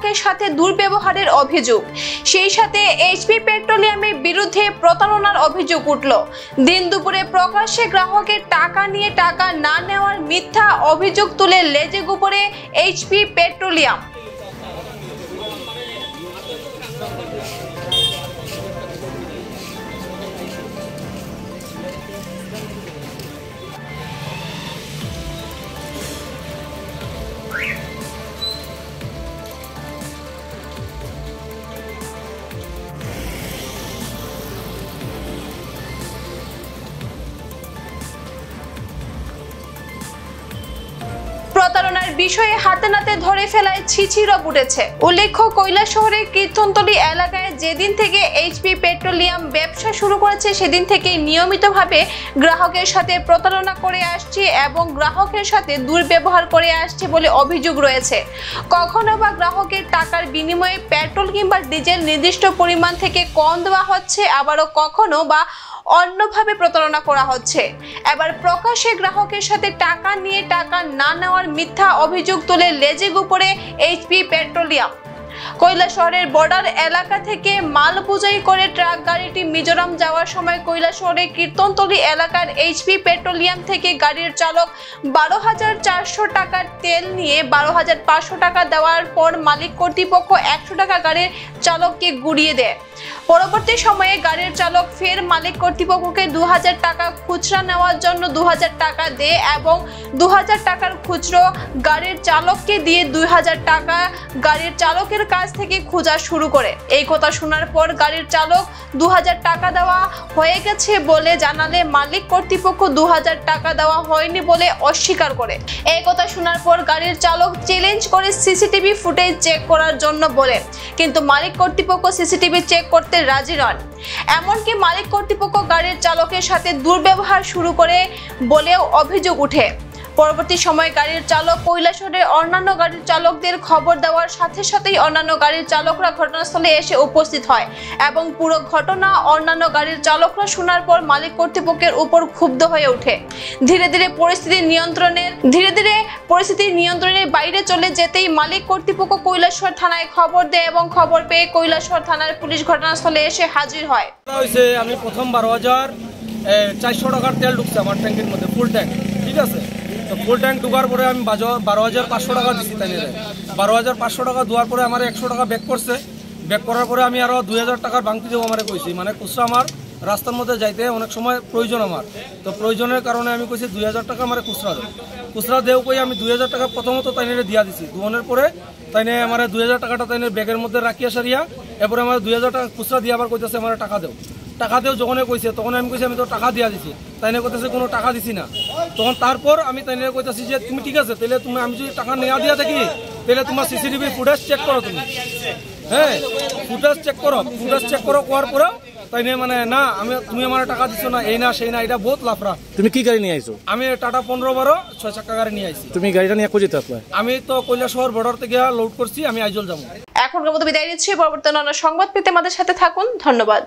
গ্রাহকের সাথে দুর্ব্যবহারের অভিযোগ, সেই সাথে এইচপি পেট্রোলিয়ামের বিরুদ্ধে প্রতারণার অভিযোগ উঠল। দিন দুপুরে প্রকাশ্যে গ্রাহকের টাকা নিয়ে টাকা না নেওয়ার মিথ্যা অভিযোগ তুলে লেজে গোপরে এইচপি পেট্রোলিয়াম। প্রতারণার বিষয়ে হাতে নাতে ধরে ফেলায় ছিছিরপ উঠেছে। উল্লেখ্য, কৈলাসহরের কীর্তনতলী এলাকায় যেদিন থেকে এইচপি পেট্রোলিয়াম ব্যবসা শুরু করেছে সেদিন থেকে নিয়মিতভাবে গ্রাহকের সাথে প্রতারণা করে আসছে এবং গ্রাহকের সাথে দুর্ব্যবহার করে আসছে বলে অভিযোগ রয়েছে। কখনো বা গ্রাহকের টাকার বিনিময়ে পেট্রোল কিংবা ডিজেল নির্দিষ্ট পরিমাণ থেকে কম দেওয়া হচ্ছে, আবারও কখনো বা অন্যভাবে প্রতারণা করা হচ্ছে। এবার প্রকাশ্যে গ্রাহকের সাথে টাকা নিয়ে টাকা না নেওয়ার মিথ্যা অভিযোগ তুলে লেজে গোপরে এইচপি পেট্রোলিয়াম। কৈলাসহরের বর্ডার এলাকা থেকে মাল বোঝাই করে ট্রাক গাড়িটি মিজোরাম যাওয়ার সময় কৈলাসহরের কীর্তনতলী এলাকার এইচপি পেট্রোলিয়াম থেকে গাড়ির চালক 12,400 টাকার তেল নিয়ে 12,500 টাকা দেওয়ার পর মালিক কর্তৃপক্ষ 100 টাকা গাড়ির চালককে গুড়িয়ে দেয়। পরবর্তী সময়ে গাড়ির চালক ফের মালিক কর্তৃপক্ষকে 2,000 টাকা খুচরা নেওয়ার জন্য 2,000 টাকা দেয় এবং 2,000 টাকার খুচরো গাড়ির চালককে দিয়ে 2,000 টাকা গাড়ির চালকের কাছ থেকে খোঁজা শুরু করে। এই কথা শোনার পর গাড়ির চালক 2,000 টাকা দেওয়া হয়ে গেছে বলে জানালে মালিক কর্তৃপক্ষ 2,000 টাকা দেওয়া হয়নি বলে অস্বীকার করে। এই কথা শোনার পর গাড়ির চালক চ্যালেঞ্জ করে সিসিটিভি ফুটেজ চেক করার জন্য বলে, কিন্তু মালিক কর্তৃপক্ষ সিসিটিভি চেক করতে রাজি নন। এমনকি মালিক কর্তৃপক্ষ গাড়ির চালকের সাথে দুর্ব্যবহার শুরু করে বলেও অভিযোগ উঠে। পরবর্তী সময়ে গাড়ির চালক কৈলাসহরের অন্যান্য গাড়ির চালকদের খবর দেওয়ার সাথে সাথেই অন্যান্য গাড়ির চালকরা ঘটনাস্থলে এসে উপস্থিত হয় এবং পুরো ঘটনা অন্যান্য গাড়ির চালকরা শোনার পর মালিক কর্তৃপক্ষের উপর ক্ষুব্ধ হয়ে ওঠে। ধীরে ধীরে পরিস্থিতি নিয়ন্ত্রণের বাইরে চলে যেতেই মালিক কর্তৃপক্ষ কৈলাসহর থানায় খবর দেয় এবং খবর পেয়ে কৈলাসহর থানার পুলিশ ঘটনাস্থলে এসে হাজির হয়। আমি প্রথম 12,400 টাকার তেল ঢুকছে আমার ট্যাঙ্কের মধ্যে, ফুল ট্যাঙ্ক, ঠিক আছে। তো ফুল ট্যাঙ্ক ঢুকার পরে আমি 12,500 টাকা দিচ্ছি, তাই 12,500 টাকা দেওয়ার পরে আমার 100 টাকা ব্যাক করছে। ব্যাক করার পরে আমি আরও 2,000 টাকার বাংতি দেবো আমার কইছি, মানে খুচরা আমার রাস্তার মধ্যে যাইতে অনেক সময় প্রয়োজন আমার, তো প্রয়োজনের কারণে আমি কইছি 2,000 টাকা আমার খুচরা দেও কই আমি 2,000 টাকা প্রথমত তাইনে দিয়া দিছি। দুনের পরে তাইনে আমার 2,000 টাকাটা তাইনে ব্যাগের মধ্যে রাখিয়া সারিয়া এরপরে আমার 2,000 টাকা খুচরা দিয়ে আবার কইতেছে আমার টাকা দেও যখন কইছে তখন আমি কইছি আমি তো টাকা দিয়া দিছি, তাইনে কইতেছে কোনো টাকা দিছি না। তখন তারপর আমি তাইনে কইতেছি যে তুমি ঠিক আছে, তাহলে তুমি আমি যদি টাকা নেওয়া দিয়া থাকি তাহলে তোমার সিসিটিভি ফুটেজ চেক করো তুমি, হ্যাঁ ফুটেজ চেক করো করার পরে তাইনে মানে না তুমি আমার টাকা দিছো না, এই না সেই না, এটা বহুত লাফরা। তুমি কি গাড়ি নিয়ে আইছো? আমি টাটা 15-12 6 চাকা গাড়ি নিয়ে আইছি। তুমি গাড়িটা নিয়ে কোথায় আসলে? আমি তো কৈলাসহর বর্ডার থেকে লোড করছি, আমি আইজল যাবো। এখনকার মতো বিদায় নিচ্ছি। পরবর্তী অন্য সংবাদ পেতে আমাদের সাথে থাকুন। ধন্যবাদ।